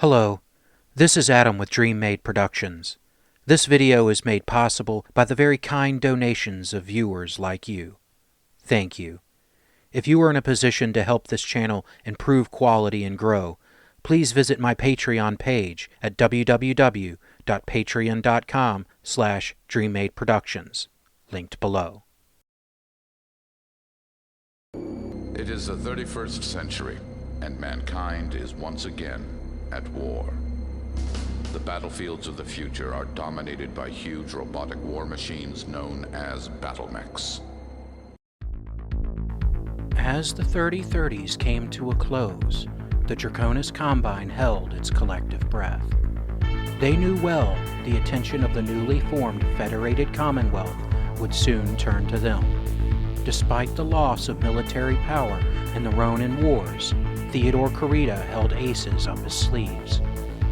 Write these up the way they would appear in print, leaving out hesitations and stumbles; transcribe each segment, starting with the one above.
Hello, this is Adam with Dream Made Productions. This video is made possible by the very kind donations of viewers like you. Thank you. If you are in a position to help this channel improve quality and grow, please visit my Patreon page at www.patreon.com/DreamMadeProductions, linked below. It is the 31st century, and mankind is once again at war. The battlefields of the future are dominated by huge robotic war machines known as battlemechs. As the 3030s came to a close, the Draconis Combine held its collective breath. They knew well the attention of the newly formed Federated Commonwealth would soon turn to them. Despite the loss of military power in the Ronin Wars, Theodore Corrida held aces up his sleeves.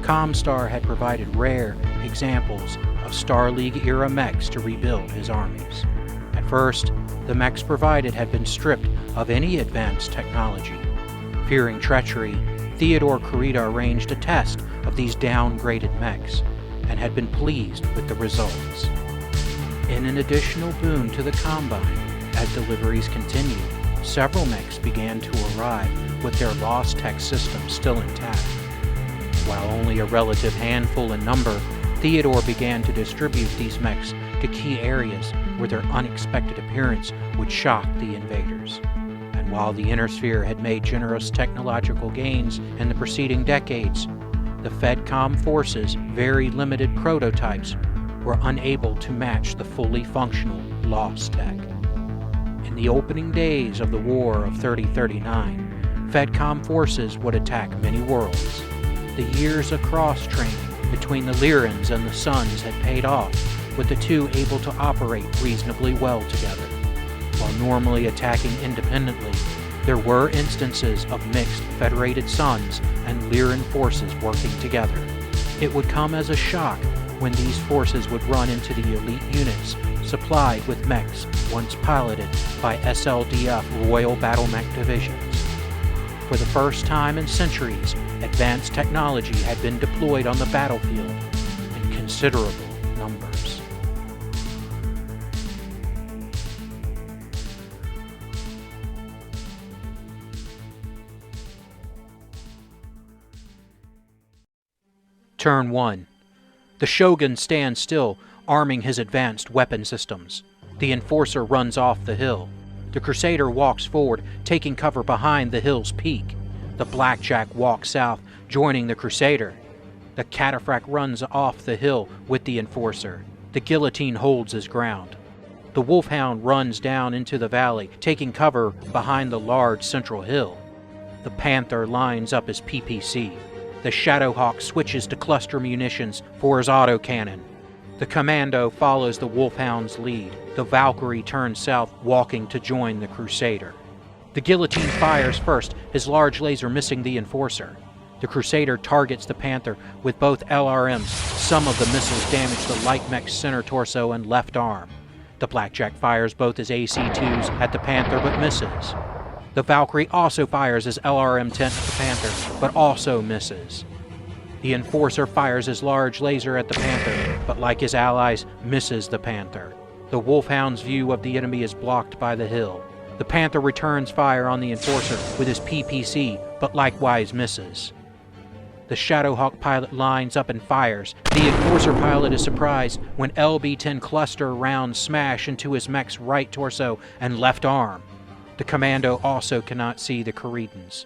ComStar had provided rare examples of Star League-era mechs to rebuild his armies. At first, the mechs provided had been stripped of any advanced technology. Fearing treachery, Theodore Corrida arranged a test of these downgraded mechs, and had been pleased with the results. In an additional boon to the Combine, as deliveries continued, several mechs began to arrive with their Lostech system still intact. While only a relative handful in number, Theodore began to distribute these mechs to key areas where their unexpected appearance would shock the invaders. And while the Inner Sphere had made generous technological gains in the preceding decades, the FedCom forces' very limited prototypes were unable to match the fully functional Lostech. In the opening days of the War of 3039, FedCom forces would attack many worlds. The years of cross-training between the Lyrans and the Suns had paid off, with the two able to operate reasonably well together. While normally attacking independently, there were instances of mixed Federated Suns and Lyran forces working together. It would come as a shock when these forces would run into the elite units supplied with mechs once piloted by SLDF Royal Battle Mech divisions. For the first time in centuries, advanced technology had been deployed on the battlefield in considerable numbers. Turn 1. The Shogun stands still, arming his advanced weapon systems. The Enforcer runs off the hill. The Crusader walks forward, taking cover behind the hill's peak. The Blackjack walks south, joining the Crusader. The Cataphract runs off the hill with the Enforcer. The Guillotine holds his ground. The Wolfhound runs down into the valley, taking cover behind the large central hill. The Panther lines up his PPC. The Shadowhawk switches to cluster munitions for his autocannon. The Commando follows the Wolfhound's lead. The Valkyrie turns south, walking to join the Crusader. The Guillotine fires first, his large laser missing the Enforcer. The Crusader targets the Panther with both LRMs. Some of the missiles damage the light mech's center torso and left arm. The Blackjack fires both his AC-2s at the Panther but misses. The Valkyrie also fires his LRM-10 at the Panther but also misses. The Enforcer fires his large laser at the Panther, but like his allies, misses the Panther. The Wolfhound's view of the enemy is blocked by the hill. The Panther returns fire on the Enforcer with his PPC, but likewise misses. The Shadowhawk pilot lines up and fires. The Enforcer pilot is surprised when LB-10 cluster rounds smash into his mech's right torso and left arm. The Commando also cannot see the Corridans.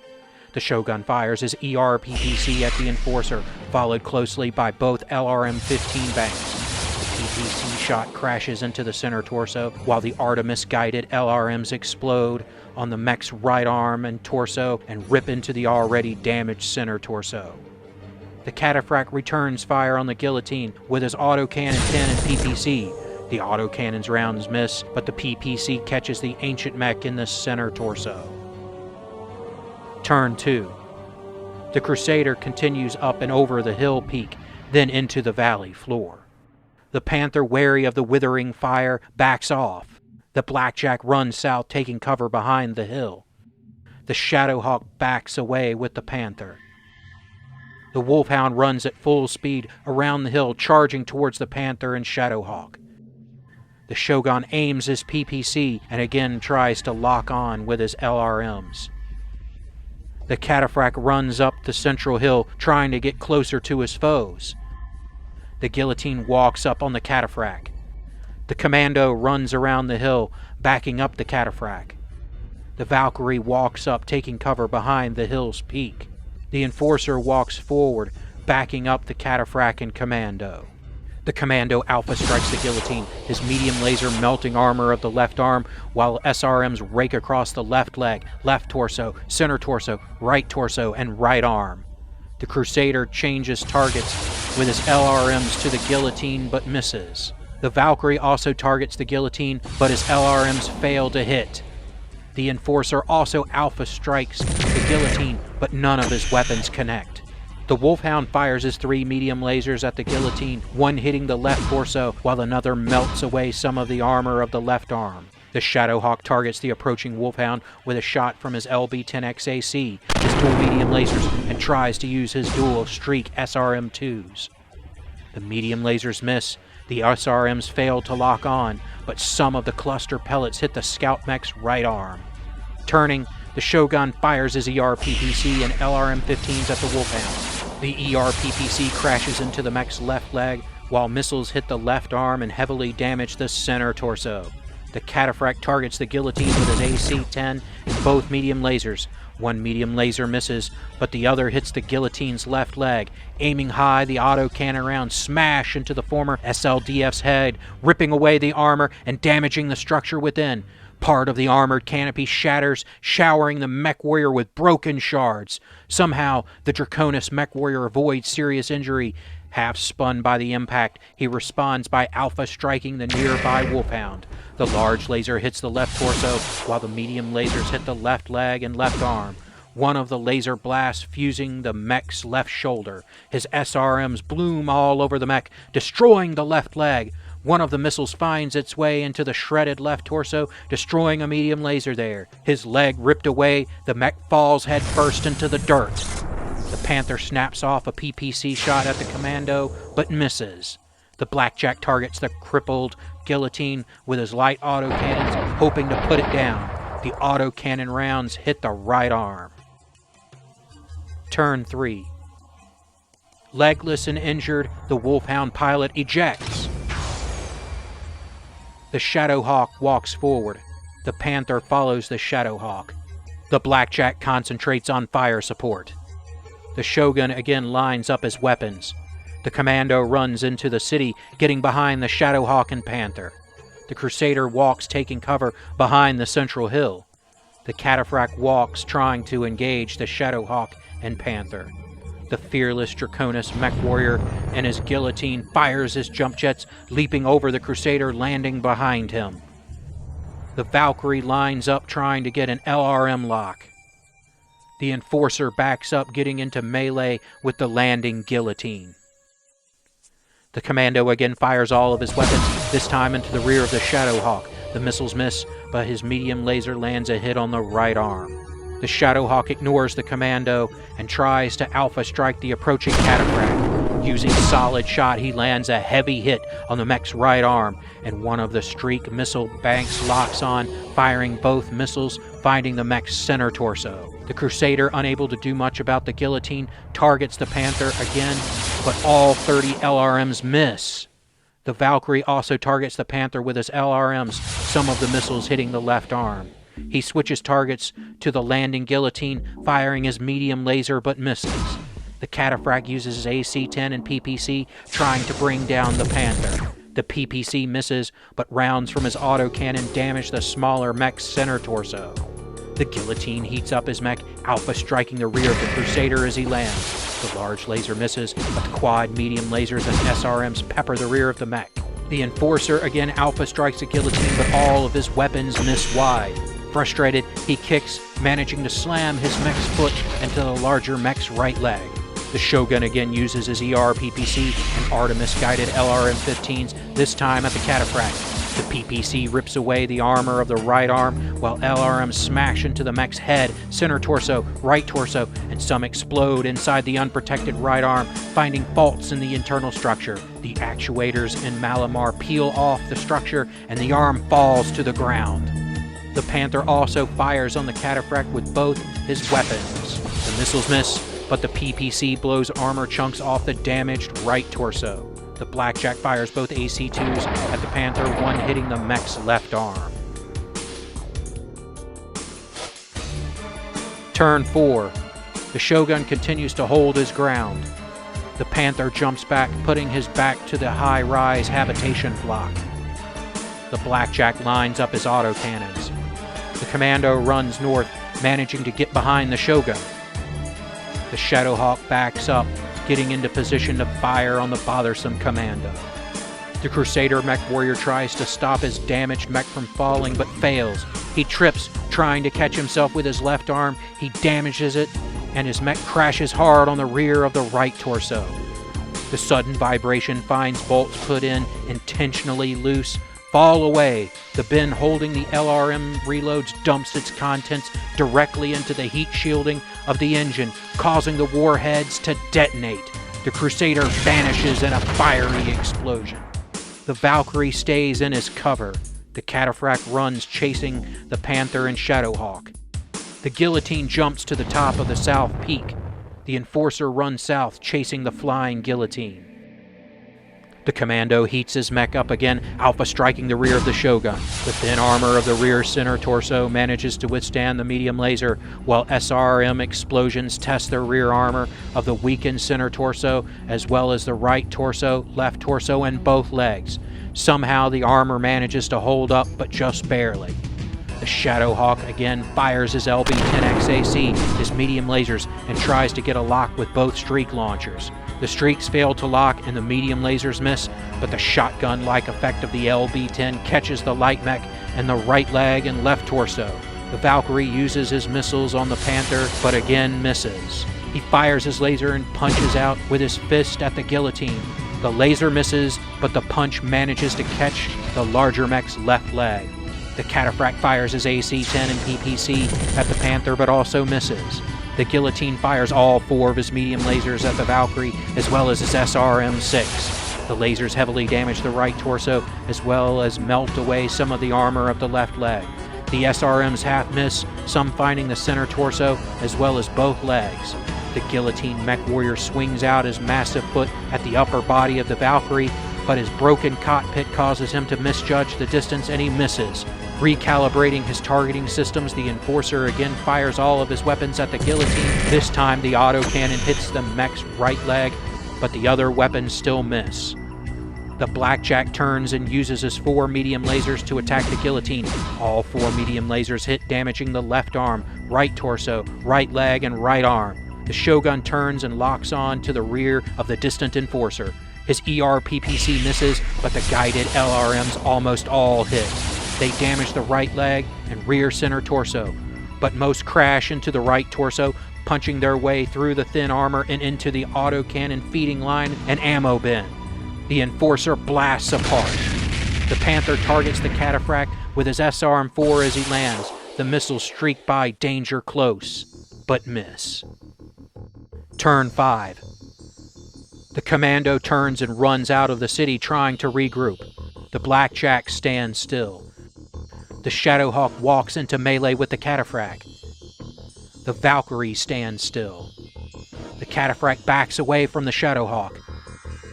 The Shogun fires his ER-PPC at the Enforcer, followed closely by both LRM-15 banks. The PPC shot crashes into the center torso, while the Artemis-guided LRMs explode on the mech's right arm and torso and rip into the already damaged center torso. The Cataphract returns fire on the Guillotine with his autocannon 10 and PPC. The autocannon's rounds miss, but the PPC catches the ancient mech in the center torso. Turn 2. The Crusader continues up and over the hill peak, then into the valley floor. The Panther, wary of the withering fire, backs off. The Blackjack runs south, taking cover behind the hill. The Shadowhawk backs away with the Panther. The Wolfhound runs at full speed around the hill, charging towards the Panther and Shadowhawk. The Shogun aims his PPC and again tries to lock on with his LRMs. The Cataphract runs up the central hill, trying to get closer to his foes. The Guillotine walks up on the Cataphract. The Commando runs around the hill, backing up the Cataphract. The Valkyrie walks up, taking cover behind the hill's peak. The Enforcer walks forward, backing up the Cataphract and Commando. The Commando alpha strikes the Guillotine, his medium laser melting armor of the left arm, while SRMs rake across the left leg, left torso, center torso, right torso, and right arm. The Crusader changes targets with his LRMs to the Guillotine but misses. The Valkyrie also targets the Guillotine, but his LRMs fail to hit. The Enforcer also alpha strikes the Guillotine, but none of his weapons connect. The Wolfhound fires his 3 medium lasers at the Guillotine, one hitting the left torso, while another melts away some of the armor of the left arm. The Shadowhawk targets the approaching Wolfhound with a shot from his LB-10XAC, his dual medium lasers, and tries to use his dual Streak SRM-2s. The medium lasers miss, the SRMs fail to lock on, but some of the cluster pellets hit the Scout Mech's right arm. Turning, the Shogun fires his ER-PPC and LRM-15s at the Wolfhound. The ER-PPC crashes into the mech's left leg, while missiles hit the left arm and heavily damage the center torso. The Cataphract targets the Guillotine with his AC-10 and both medium lasers. One medium laser misses, but the other hits the Guillotine's left leg. Aiming high, the autocannon rounds smash into the former SLDF's head, ripping away the armor and damaging the structure within. Part of the armored canopy shatters, showering the mech warrior with broken shards. Somehow, the Draconis mech warrior avoids serious injury. Half spun by the impact, he responds by alpha striking the nearby Wolfhound. The large laser hits the left torso, while the medium lasers hit the left leg and left arm. One of the laser blasts fusing the mech's left shoulder. His SRMs bloom all over the mech, destroying the left leg. One of the missiles finds its way into the shredded left torso, destroying a medium laser there. His leg ripped away, the mech falls headfirst into the dirt. The Panther snaps off a PPC shot at the Commando, but misses. The Blackjack targets the crippled Guillotine with his light autocannons, hoping to put it down. The autocannon rounds hit the right arm. Turn 3. Legless and injured, the Wolfhound pilot ejects. The Shadowhawk walks forward. The Panther follows the Shadowhawk. The Blackjack concentrates on fire support. The Shogun again lines up his weapons. The Commando runs into the city, getting behind the Shadowhawk and Panther. The Crusader walks, taking cover behind the central hill. The Cataphract walks, trying to engage the Shadowhawk and Panther. The fearless Draconis mech warrior and his Guillotine fires his jump jets, leaping over the Crusader, landing behind him. The Valkyrie lines up, trying to get an LRM lock. The Enforcer backs up, getting into melee with the landing Guillotine. The Commando again fires all of his weapons, this time into the rear of the Shadowhawk. The missiles miss, but his medium laser lands a hit on the right arm. The Shadowhawk ignores the Commando and tries to alpha strike the approaching Cataphract. Using solid shot, he lands a heavy hit on the mech's right arm, and one of the Streak missile banks locks on, firing both missiles, finding the mech's center torso. The Crusader, unable to do much about the Guillotine, targets the Panther again, but all 30 LRMs miss. The Valkyrie also targets the Panther with his LRMs, some of the missiles hitting the left arm. He switches targets to the landing Guillotine, firing his medium laser but misses. The Cataphract uses his AC-10 and PPC, trying to bring down the Panther. The PPC misses, but rounds from his autocannon damage the smaller mech's center torso. The Guillotine heats up his mech, alpha striking the rear of the Crusader as he lands. The large laser misses, but the quad medium lasers and SRMs pepper the rear of the mech. The Enforcer again alpha strikes the Guillotine, but all of his weapons miss wide. Frustrated, he kicks, managing to slam his mech's foot into the larger mech's right leg. The Shogun again uses his ER-PPC and Artemis-guided LRM-15s, this time at the Cataphract. The PPC rips away the armor of the right arm, while LRMs smash into the mech's head, center torso, right torso, and some explode inside the unprotected right arm, finding faults in the internal structure. The actuators in Malamar peel off the structure, and the arm falls to the ground. The Panther also fires on the Cataphract with both his weapons. The missiles miss, but the PPC blows armor chunks off the damaged right torso. The Blackjack fires both AC-2s at the Panther, one hitting the mech's left arm. Turn 4. The Shogun continues to hold his ground. The Panther jumps back, putting his back to the high-rise habitation block. The Blackjack lines up his autocannons. The Commando runs north, managing to get behind the Shogun. The Shadowhawk backs up, getting into position to fire on the bothersome Commando. The Crusader mech warrior tries to stop his damaged mech from falling, but fails. He trips, trying to catch himself with his left arm. He damages it, and his mech crashes hard on the rear of the right torso. The sudden vibration finds bolts put in intentionally loose fall away. The bin holding the LRM reloads dumps its contents directly into the heat shielding of the engine, causing the warheads to detonate. The Crusader vanishes in a fiery explosion. The Valkyrie stays in his cover. The Cataphract runs, chasing the Panther and Shadowhawk. The Guillotine jumps to the top of the South Peak. The Enforcer runs south, chasing the flying Guillotine. The Commando heats his mech up again, Alpha striking the rear of the Shogun. The thin armor of the rear center torso manages to withstand the medium laser, while SRM explosions test the rear armor of the weakened center torso, as well as the right torso, left torso, and both legs. Somehow the armor manages to hold up, but just barely. The Shadowhawk again fires his LB-10XAC, his medium lasers, and tries to get a lock with both streak launchers. The streaks fail to lock and the medium lasers miss, but the shotgun-like effect of the LB-10 catches the light mech and the right leg and left torso. The Valkyrie uses his missiles on the Panther, but again misses. He fires his laser and punches out with his fist at the Guillotine. The laser misses, but the punch manages to catch the larger mech's left leg. The Cataphract fires his AC-10 and PPC at the Panther, but also misses. The Guillotine fires all 4 of his medium lasers at the Valkyrie, as well as his SRM-6. The lasers heavily damage the right torso, as well as melt away some of the armor of the left leg. The SRMs half miss, some finding the center torso, as well as both legs. The Guillotine mech warrior swings out his massive foot at the upper body of the Valkyrie, but his broken cockpit causes him to misjudge the distance and he misses. Recalibrating his targeting systems, the Enforcer again fires all of his weapons at the Guillotine. This time the autocannon hits the mech's right leg, but the other weapons still miss. The Blackjack turns and uses his 4 medium lasers to attack the Guillotine. All 4 medium lasers hit, damaging the left arm, right torso, right leg, and right arm. The Shogun turns and locks on to the rear of the distant Enforcer. His ER-PPC misses, but the guided LRMs almost all hit. They damage the right leg and rear center torso, but most crash into the right torso, punching their way through the thin armor and into the autocannon feeding line and ammo bin. The Enforcer blasts apart. The Panther targets the Cataphract with his SRM-4 as he lands. The missiles streak by danger close, but miss. Turn 5. The Commando turns and runs out of the city, trying to regroup. The Blackjack stands still. The Shadowhawk walks into melee with the Cataphract. The Valkyrie stands still. The Cataphract backs away from the Shadowhawk.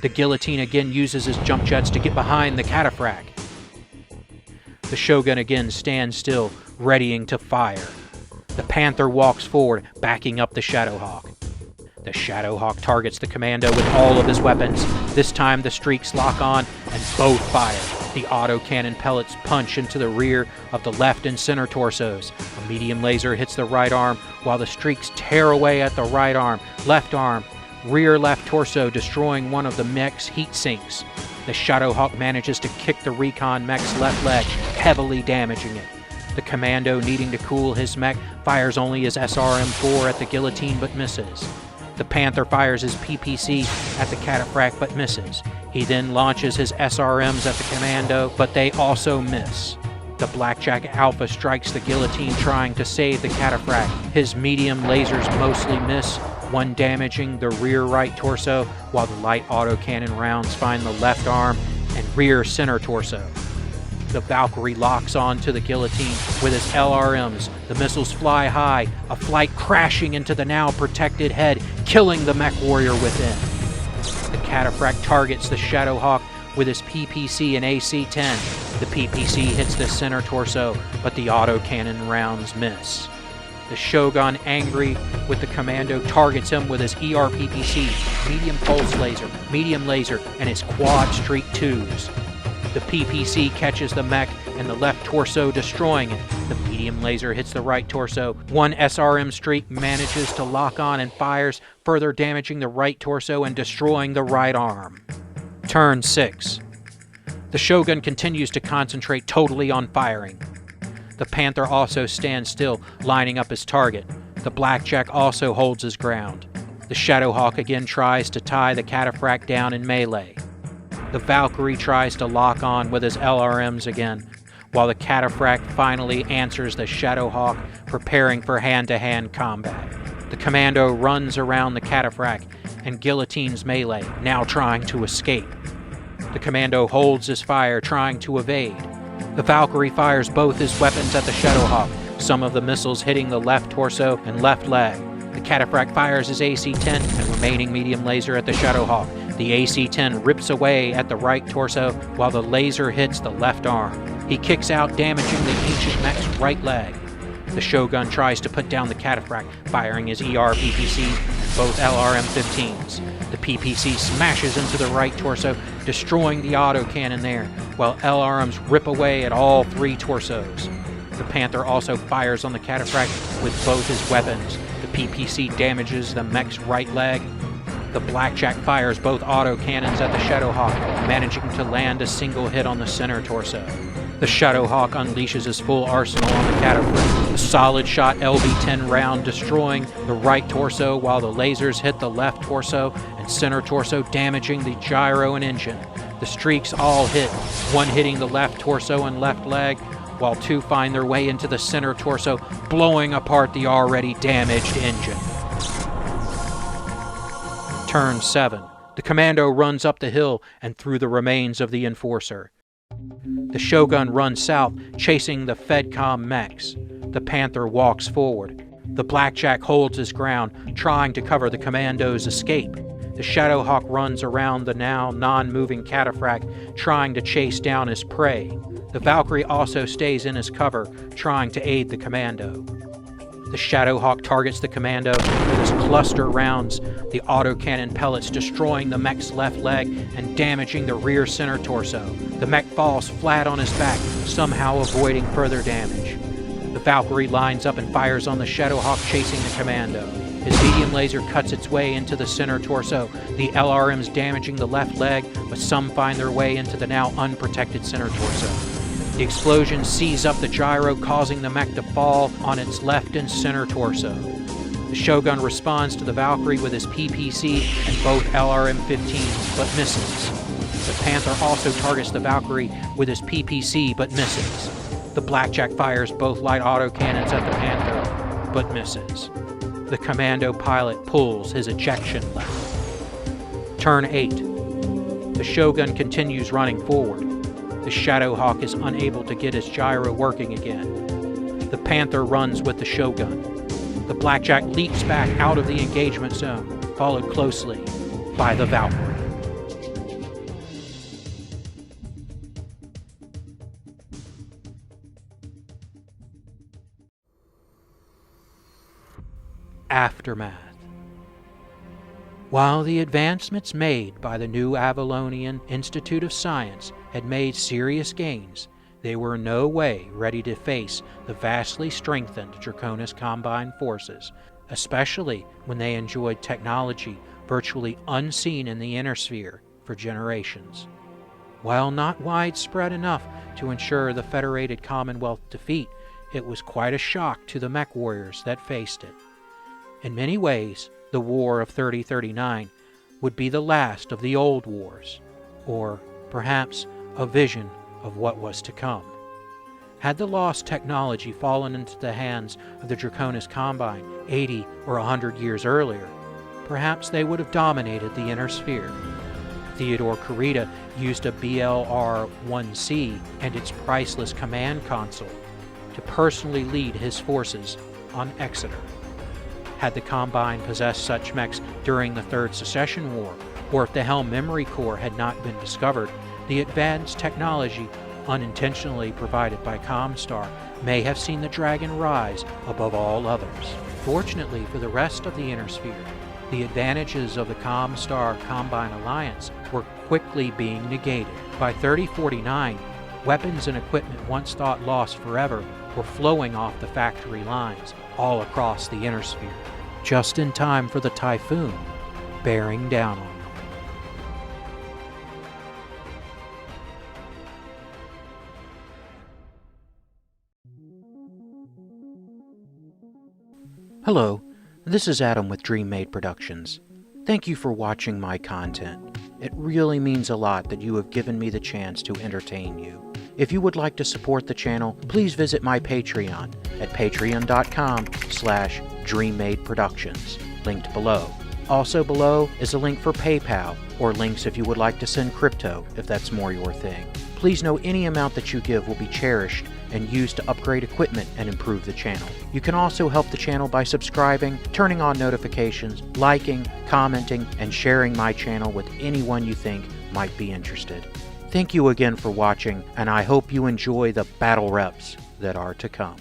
The Guillotine again uses his jump jets to get behind the Cataphract. The Shogun again stands still, readying to fire. The Panther walks forward, backing up the Shadowhawk. The Shadowhawk targets the Commando with all of his weapons. This time the streaks lock on and both fire. The autocannon pellets punch into the rear of the left and center torsos. A medium laser hits the right arm, while the streaks tear away at the right arm, rear left torso, destroying one of the mech's heat sinks. The Shadowhawk manages to kick the recon mech's left leg, heavily damaging it. The Commando, needing to cool his mech, fires only his SRM-4 at the Guillotine but misses. The Panther fires his PPC at the Cataphract but misses. He then launches his SRMs at the commando, but they also miss. The Blackjack Alpha strikes the guillotine trying to save the cataphract. His medium lasers mostly miss, one damaging the rear right torso, while the light autocannon rounds find the left arm and rear center torso. The Valkyrie locks on to the guillotine with his LRMs. The missiles fly high, a flight crashing into the now protected head, killing the mech warrior within. The cataphract targets the Shadowhawk with his PPC and AC-10. The PPC hits the center torso, but the autocannon rounds miss. The Shogun, angry with the commando, targets him with his ER-PPC, medium pulse laser, and his quad streak 2s. The PPC catches the mech and the left torso, destroying it. The medium laser hits the right torso. One SRM streak manages to lock on and fires, further damaging the right torso and destroying the right arm. Turn 6. The Shogun continues to concentrate totally on firing. The Panther also stands still, lining up his target. The Blackjack also holds his ground. The Shadowhawk again tries to tie the cataphract down in melee. The Valkyrie tries to lock on with his LRMs again, while the cataphract finally answers the Shadowhawk, preparing for hand-to-hand combat. The commando runs around the cataphract and guillotines melee, now trying to escape. The commando holds his fire, trying to evade. The Valkyrie fires both his weapons at the Shadowhawk, some of the missiles hitting the left torso and left leg. The cataphract fires his AC-10 and remaining medium laser at the Shadowhawk. The AC-10 rips away at the right torso, while the laser hits the left arm. He kicks out, damaging the ancient mech's right leg. The Shogun tries to put down the cataphract, firing his ER-PPC and both LRM-15s. The PPC smashes into the right torso, destroying the autocannon there, while LRMs rip away at all three torsos. The Panther also fires on the cataphract with both his weapons. The PPC damages the mech's right leg. The Blackjack fires both autocannons at the Shadowhawk, managing to land a single hit on the center torso. The Shadowhawk unleashes his full arsenal on the cataphract. A solid shot LB-10 round destroying the right torso, while the lasers hit the left torso and center torso, damaging the gyro and engine. The streaks all hit, one hitting the left torso and left leg, while two find their way into the center torso, blowing apart the already damaged engine. Turn 7. The commando runs up the hill and through the remains of the Enforcer. The Shogun runs south, chasing the Fedcom mechs. The Panther walks forward. The Blackjack holds his ground, trying to cover the commando's escape. The Shadowhawk runs around the now non-moving cataphract, trying to chase down his prey. The Valkyrie also stays in his cover, trying to aid the commando. The Shadowhawk targets the commando with his cluster rounds, the autocannon pellets destroying the mech's left leg and damaging the rear center torso. The mech falls flat on his back, somehow avoiding further damage. The Valkyrie lines up and fires on the Shadowhawk chasing the commando. His medium laser cuts its way into the center torso, the LRMs damaging the left leg, but some find their way into the now unprotected center torso. The explosion sees up the gyro, causing the mech to fall on its left and center torso. The Shogun responds to the Valkyrie with his PPC and both LRM-15s, but misses. The Panther also targets the Valkyrie with his PPC, but misses. The Blackjack fires both light autocannons at the Panther, but misses. The commando pilot pulls his ejection lever. Turn 8. The Shogun continues running forward. The Shadowhawk is unable to get his gyro working again. The Panther runs with the Shogun. The Blackjack leaps back out of the engagement zone, followed closely by the Valkyrie. Aftermath. While the advancements made by the new Avalonian Institute of Science had made serious gains, they were in no way ready to face the vastly strengthened Draconis Combine forces, especially when they enjoyed technology virtually unseen in the inner sphere for generations. While not widespread enough to ensure the Federated Commonwealth defeat, it was quite a shock to the mech warriors that faced it. In many ways, the War of 3039 would be the last of the old wars. or perhaps a vision of what was to come. Had the lost technology fallen into the hands of the Draconis Combine 80 or 100 years earlier, perhaps they would have dominated the inner sphere. Theodore Kurita used a BLR-1C and its priceless command console to personally lead his forces on Exeter. Had the Combine possessed such mechs during the Third Secession War, or if the Helm Memory Core had not been discovered, the advanced technology unintentionally provided by ComStar may have seen the Dragon rise above all others. Fortunately for the rest of the inner sphere, the advantages of the ComStar Combine alliance were quickly being negated. By 3049, weapons and equipment once thought lost forever were flowing off the factory lines all across the inner sphere, just in time for the typhoon bearing down on them. Hello, this is Adam with DreamMade Productions. Thank you for watching my content. It really means a lot that you have given me the chance to entertain you. If you would like to support the channel, please visit my Patreon at patreon.com/DreamMadeProductions, linked below. Also below is a link for PayPal, or links if you would like to send crypto, if that's more your thing. Please know any amount that you give will be cherished and used to upgrade equipment and improve the channel. You can also help the channel by subscribing, turning on notifications, liking, commenting, and sharing my channel with anyone you think might be interested. Thank you again for watching, and I hope you enjoy the battle reps that are to come.